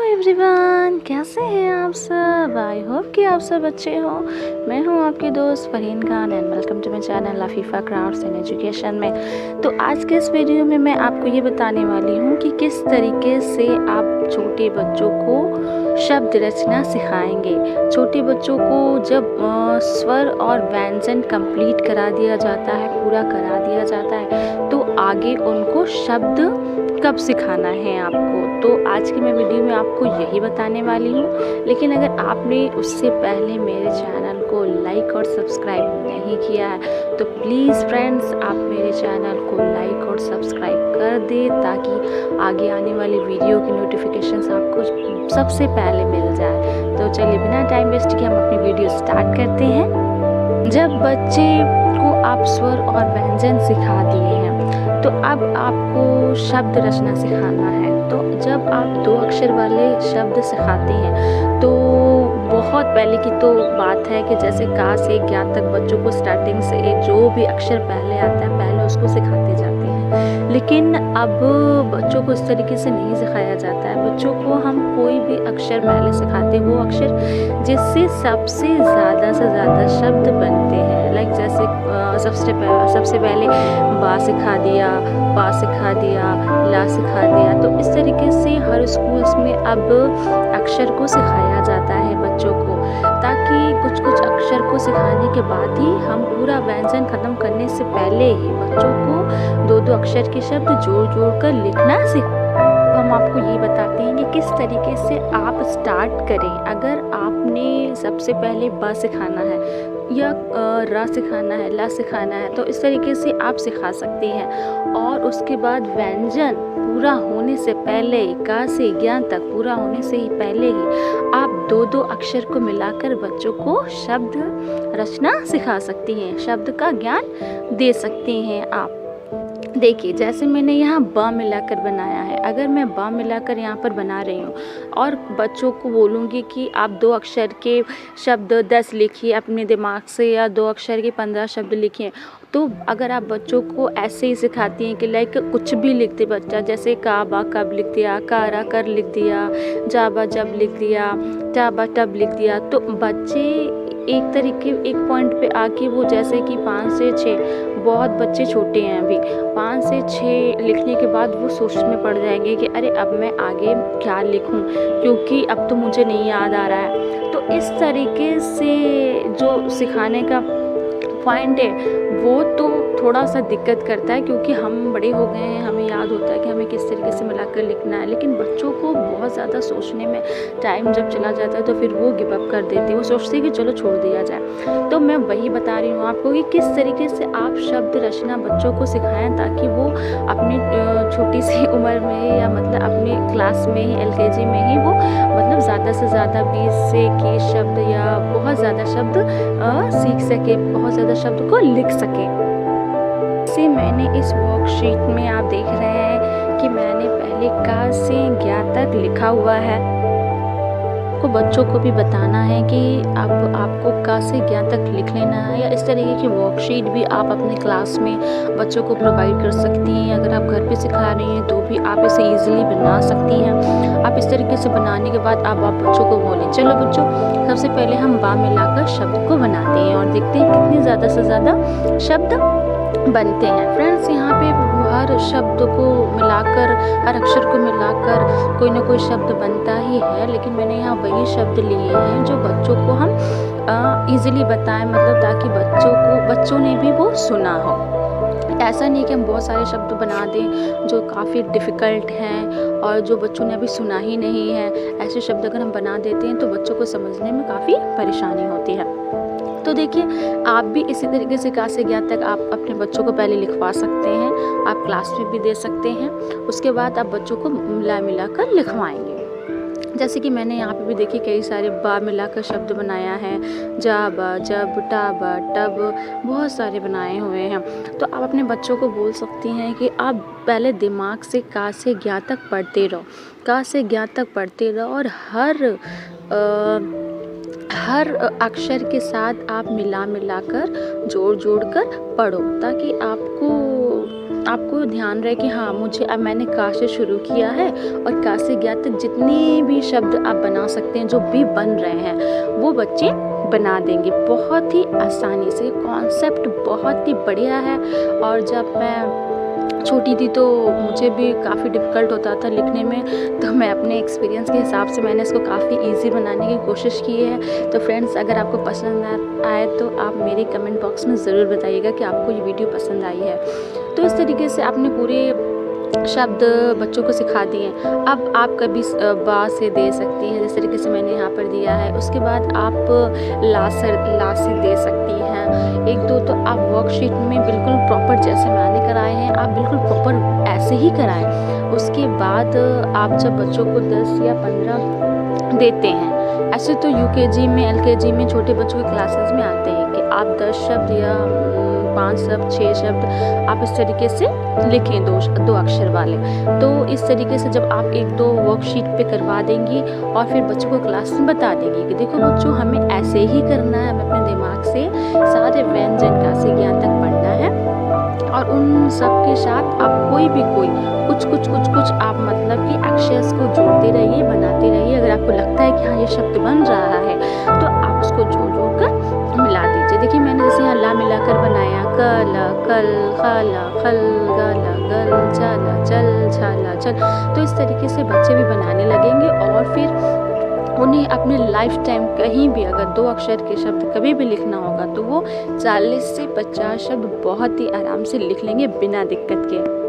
Everyone, कैसे हैं आप सब। आई होप कि आप सब अच्छे हो। मैं हूं आपकी दोस्त Farheen Khan and welcome to my channel Lafifa crafts and education में। तो आज के इस वीडियो में मैं आपको ये बताने वाली हूं कि किस तरीके से आप छोटे बच्चों को शब्द रचना सिखाएंगे। छोटे बच्चों को जब स्वर और व्यंजन कंप्लीट करा दिया जाता है, पूरा करा दिया जाता है, तो आगे उनको शब्द कब सिखाना है आपको। तो आज की मैं वीडियो में आपको यही बताने वाली हूँ। लेकिन अगर आपने उससे पहले मेरे चैनल को लाइक और सब्सक्राइब नहीं किया है तो प्लीज़ फ्रेंड्स आप मेरे चैनल को लाइक और सब्सक्राइब कर दें ताकि आगे आने वाली वीडियो की नोटिफिकेशंस आपको सबसे पहले मिल जाए। तो चलिए बिना टाइम वेस्ट किए हम अपनी वीडियो स्टार्ट करते हैं। जब बच्चे को आप स्वर और व्यंजन सिखा दिए हैं तो अब आपको शब्द रचना सिखाना है। तो जब आप 2 अक्षर वाले शब्द सिखाते हैं तो बहुत पहले की तो बात है कि जैसे का से ज्ञा तक बच्चों को स्टार्टिंग से जो भी अक्षर पहले आता है पहले उसको सिखाते जाते हैं। लेकिन अब बच्चों को इस तरीके से नहीं सिखाया जाता है। बच्चों को हम कोई भी अक्षर पहले सिखाते हैं वो अक्षर जिससे सबसे ज़्यादा से ज़्यादा शब्द बनते हैं। लाइक जैसे सबसे पहले बा सिखा दिया, पा सिखा दिया, ला सिखा दिया। तो इस तरीके से हर स्कूल्स में अब अक्षर को सिखाया जाता है बच्चों को, ताकि कुछ कुछ अक्षर को सिखाने के बाद ही हम पूरा व्यंजन ख़त्म करने से पहले ही बच्चों को 2-2 अक्षर के शब्द जोड़ जोड़ कर लिखना सीख। हम आपको ये बताते हैं कि किस तरीके से आप स्टार्ट करें। अगर आपने सबसे पहले ब सिखाना है या र सिखाना है, ला सिखाना है, तो इस तरीके से आप सिखा सकते हैं। और उसके बाद व्यंजन पूरा होने से पहले ही, का से ज्ञा तक पूरा होने से ही पहले ही आप 2-2 अक्षर को मिलाकर बच्चों को शब्द रचना सिखा सकती हैं, शब्द का ज्ञान दे सकते हैं आप। देखिए जैसे मैंने यहाँ ब मिलाकर बनाया है। अगर मैं ब मिलाकर यहाँ पर बना रही हूँ और बच्चों को बोलूँगी कि आप 2 अक्षर के शब्द 10 लिखिए अपने दिमाग से या 2 अक्षर के 15 शब्द लिखिए, तो अगर आप बच्चों को ऐसे ही सिखाती हैं कि लाइक कुछ भी लिखते बच्चा, जैसे का बा कब लिख दिया, का रा कर लिख दिया, जा बा जब लिख दिया, टा बा टब लिख दिया, तो बच्चे एक पॉइंट पे आके वो जैसे कि 5 से 6, बहुत बच्चे छोटे हैं अभी, 5 से 6 लिखने के बाद वो सोच में पड़ जाएंगे कि अरे अब मैं आगे क्या लिखूं क्योंकि अब तो मुझे नहीं याद आ रहा है। तो इस तरीके से जो सिखाने का पॉइंट है वो तो थोड़ा सा दिक्कत करता है क्योंकि हम बड़े हो गए हैं, हमें याद होता है कि हमें किस तरीके से मिलाकर लिखना है। लेकिन बच्चों को बहुत ज़्यादा सोचने में टाइम जब चला जाता है तो फिर वो गिव अप कर देते हैं, वो सोचते हैं कि चलो छोड़ दिया जाए। तो मैं वही बता रही हूँ आपको कि किस तरीके से आप शब्द रचना बच्चों को सिखाएं ताकि वो अपनी छोटी सी उम्र में या मतलब अपने क्लास में ही LKG में ही वो मतलब ज़्यादा से ज़्यादा 20 से 21 शब्द या बहुत ज़्यादा शब्द सीख सके, बहुत ज़्यादा शब्द को लिख सके। से मैंने इस वर्कशीट में आप देख रहे हैं कि मैंने पहले का से ज्ञा तक लिखा हुआ है। को बच्चों को भी बताना है कि अब आपको का से ज्ञा तक लिख लेना है, या इस तरीके की वर्कशीट भी आप अपने क्लास में बच्चों को प्रोवाइड कर सकती हैं। अगर आप घर पे सिखा रही हैं तो भी आप इसे इजीली बना सकती हैं। आप इस तरीके से बनाने के बाद आप बच्चों को बोलें चलो बच्चों सबसे पहले हम बा मिलाकर शब्द को बनाते हैं और देखते हैं कितने ज़्यादा से ज़्यादा शब्द बनते हैं। फ्रेंड्स यहाँ पे हर शब्द को मिलाकर, हर अक्षर को मिलाकर कोई ना कोई शब्द बनता ही है, लेकिन मैंने यहाँ वही शब्द लिए हैं जो बच्चों को हम इजीली बताएं, मतलब ताकि बच्चों ने भी वो सुना हो। ऐसा नहीं कि हम बहुत सारे शब्द बना दें जो काफ़ी डिफ़िकल्ट हैं और जो बच्चों ने अभी सुना ही नहीं है। ऐसे शब्द अगर हम बना देते हैं तो बच्चों को समझने में काफ़ी परेशानी होती है। तो देखिए आप भी इसी तरीके से का से ज्ञा तक आप अपने बच्चों को पहले लिखवा सकते हैं, आप क्लास में भी दे सकते हैं, उसके बाद आप बच्चों को मिला कर लिखवाएंगे। जैसे कि मैंने यहाँ पे भी देखिए कई सारे बा मिलाकर शब्द बनाया है, जा बा जब, टा बा टब, बहुत सारे बनाए हुए हैं। तो आप अपने बच्चों को बोल सकती हैं कि आप पहले दिमाग से का से ज्ञा तक पढ़ते रहो, का से ज्ञा तक पढ़ते रहो और हर अक्षर के साथ आप मिला कर जोड़ कर पढ़ो ताकि आपको आपको ध्यान रहे कि हाँ मुझे अब मैंने का से शुरू किया है और का से ज्ञ तक जितने भी शब्द आप बना सकते हैं, जो भी बन रहे हैं वो बच्चे बना देंगे बहुत ही आसानी से। कॉन्सेप्ट बहुत ही बढ़िया है। और जब मैं छोटी थी तो मुझे भी काफ़ी डिफ़िकल्ट होता था लिखने में, तो मैं अपने एक्सपीरियंस के हिसाब से मैंने इसको काफ़ी इजी बनाने की कोशिश की है। तो फ्रेंड्स, अगर आपको पसंद आए तो आप मेरे कमेंट बॉक्स में ज़रूर बताइएगा कि आपको ये वीडियो पसंद आई है। तो इस तरीके से आपने पूरे शब्द बच्चों को सिखा दिए। अब आप कभी बा से दे सकती हैं, जिस तरीके से मैंने यहाँ पर दिया है। उसके बाद आप ला से दे सकती हैं। एक दो तो आप वर्कशीट में बिल्कुल प्रॉपर जैसे मैंने कराए हैं आप बिल्कुल प्रॉपर ऐसे ही कराएं। उसके बाद आप जब बच्चों को 10 या 15 देते हैं, ऐसे तो यूकेजी में एलकेजी में छोटे बच्चों के क्लासेस में आते हैं कि आप 10 शब्द या 5 शब्द 6 शब्द आप इस तरीके से लिखें, दो अक्षर वाले। तो इस तरीके से जब आप 1-2 वर्कशीट पे करवा देंगी और फिर बच्चों को क्लास में बता देंगी कि देखो बच्चों हमें ऐसे ही करना है, हमें अपने दिमाग से सारे व्यंजन का से ज्ञान तक पढ़ना है। और उन सब के साथ आप कोई कुछ आप मतलब कि अक्षर्स को जोड़ते रहिए, बनाते रहिए। अगर आपको लगता है कि हाँ ये शब्द बन रहा है तो आप उसको जोड़ कर मिला दीजिए। देखिए मैंने जैसे यहाँ ला मिलाकर बनाया, कला कल खला खल गला गल चला चल छाला चल। तो इस तरीके से बच्चे भी बनाने लगेंगे और फिर उन्हें अपने लाइफ टाइम कहीं भी अगर 2 अक्षर के शब्द कभी भी लिखना होगा तो वो 40 से 50 शब्द बहुत ही आराम से लिख लेंगे बिना दिक्कत के।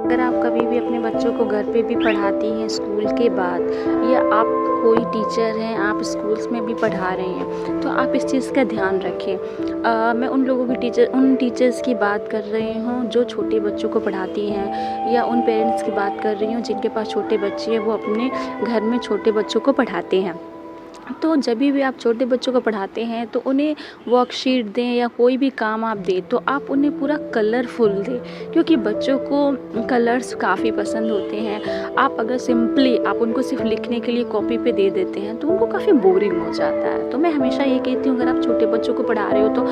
अगर आप कभी भी अपने बच्चों को घर पे भी पढ़ाती हैं स्कूल के बाद, या आप कोई टीचर हैं आप स्कूल्स में भी पढ़ा रहे हैं, तो आप इस चीज़ का ध्यान रखें। मैं उन टीचर्स की बात कर रही हूँ जो छोटे बच्चों को पढ़ाती हैं, या उन पेरेंट्स की बात कर रही हूँ जिनके पास छोटे बच्चे हैं, वो अपने घर में छोटे बच्चों को पढ़ाते हैं। तो जब भी आप छोटे बच्चों को पढ़ाते हैं तो उन्हें वर्कशीट दें या कोई भी काम आप दें तो आप उन्हें पूरा कलरफुल दें, क्योंकि बच्चों को कलर्स काफ़ी पसंद होते हैं। आप अगर सिंपली आप उनको सिर्फ लिखने के लिए कॉपी पे दे देते हैं तो उनको काफ़ी बोरिंग हो जाता है। तो मैं हमेशा ये कहती हूँ अगर आप छोटे बच्चों को पढ़ा रहे हो तो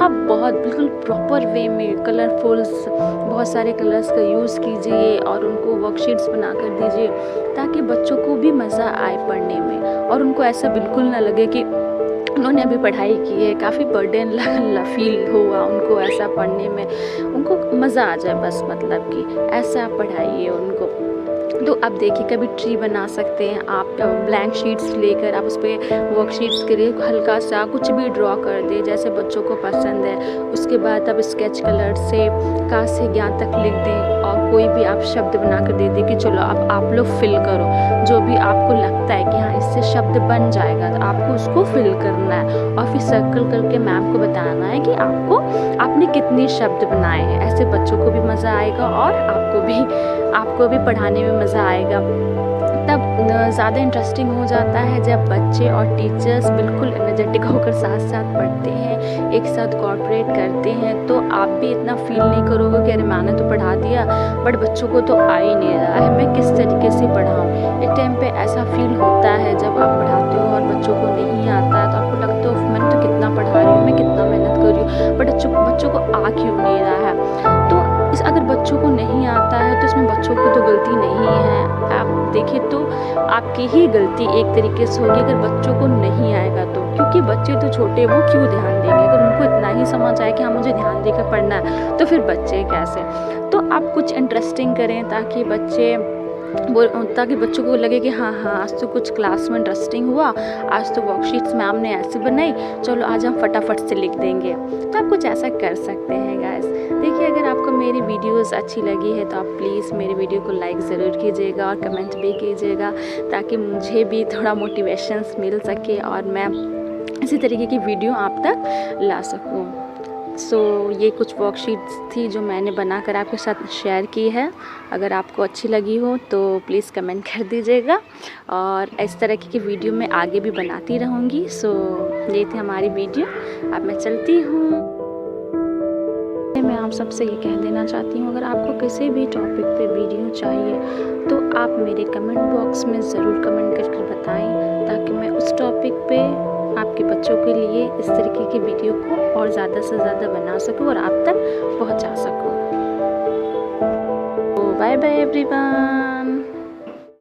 आप बहुत बिल्कुल प्रॉपर वे में कलरफुल्स बहुत सारे कलर्स का यूज़ कीजिए और उनको वर्कशीट्स बना कर दीजिए, ताकि बच्चों को भी मज़ा आए पढ़ने में और उनको ऐसा बिल्कुल ना लगे कि उन्होंने अभी पढ़ाई की है, काफ़ी बर्डन फील हुआ उनको ऐसा पढ़ने में। उनको मज़ा आ जाए बस, मतलब कि ऐसा पढ़ाइए उनको। तो अब देखिए कभी ट्री बना सकते हैं आप, ब्लैंक शीट्स लेकर आप उस पर वर्कशीट्स के लिए हल्का सा कुछ भी ड्रॉ कर दे जैसे बच्चों को पसंद है। उसके बाद अब स्केच कलर से का से ज्ञान तक लिख दें और कोई भी आप शब्द बना कर दे दें कि चलो अब आप लोग फिल करो, जो भी आपको लगता है कि हाँ इससे शब्द बन जाएगा तो आपको उसको फिल करना है और फिर सर्कल करके मैम को बताना है कि आपने कितने शब्द बनाए हैं। ऐसे बच्चों को भी मज़ा आएगा और आपको भी पढ़ाने में मज़ा आएगा। तब ज़्यादा इंटरेस्टिंग हो जाता है जब बच्चे और टीचर्स बिल्कुल एनर्जेटिक होकर साथ साथ पढ़ते हैं, एक साथ कोऑपरेट करते हैं। तो आप भी इतना फील नहीं करोगे कि अरे मैंने तो पढ़ा दिया बट बच्चों को तो आ ही नहीं रहा है, मैं किस तरीके से पढ़ाऊँ। एक टाइम पे ऐसा फील होता है जब आप पढ़ाते हो और बच्चों को नहीं आता है तो आपको लगता है मैंने तो कितना पढ़ा रही हूँ, मैं कितना मेहनत कर रही हूँ, बट बच्चों को आ क्यों नहीं रहा है। तो अगर बच्चों को नहीं आता है तो इसमें बच्चों की तो गलती नहीं है। आप देखिए तो आपकी ही गलती एक तरीके से होगी अगर बच्चों को नहीं आएगा तो, क्योंकि बच्चे तो छोटे, वो क्यों ध्यान देंगे। अगर उनको इतना ही समझ आए कि हाँ मुझे ध्यान देकर पढ़ना है तो फिर बच्चे कैसे। तो आप कुछ इंटरेस्टिंग करें ताकि बच्चों को लगे कि हाँ आज तो कुछ क्लास में इंटरेस्टिंग हुआ, आज तो वर्कशीट्स मैम ने ऐसे बनाई, चलो आज हम फटाफट से लिख देंगे। तो आप कुछ ऐसा कर सकते हैं गाइस। देखिए अगर आपको मेरी वीडियोस अच्छी लगी है तो आप प्लीज़ मेरी वीडियो को लाइक ज़रूर कीजिएगा और कमेंट भी कीजिएगा, ताकि मुझे भी थोड़ा मोटिवेशंस मिल सके और मैं इसी तरीके की वीडियो आप तक ला सकूँ। ये कुछ वर्कशीट्स थी जो मैंने बनाकर आपके साथ शेयर की है। अगर आपको अच्छी लगी हो तो प्लीज़ कमेंट कर दीजिएगा और इस तरह की वीडियो मैं आगे भी बनाती रहूँगी। ये थी हमारी वीडियो, अब मैं चलती हूँ। मैं आप सबसे ये कह देना चाहती हूँ अगर आपको किसी भी टॉपिक पे वीडियो चाहिए तो आप मेरे कमेंट बॉक्स में ज़रूर कमेंट करके बताएं, ताकि मैं उस टॉपिक पे आपके बच्चों के लिए इस तरीके की वीडियो को और ज़्यादा से ज़्यादा बना सकूँ और आप तक पहुँचा सकूँ। तो बाय बाय एवरीवन।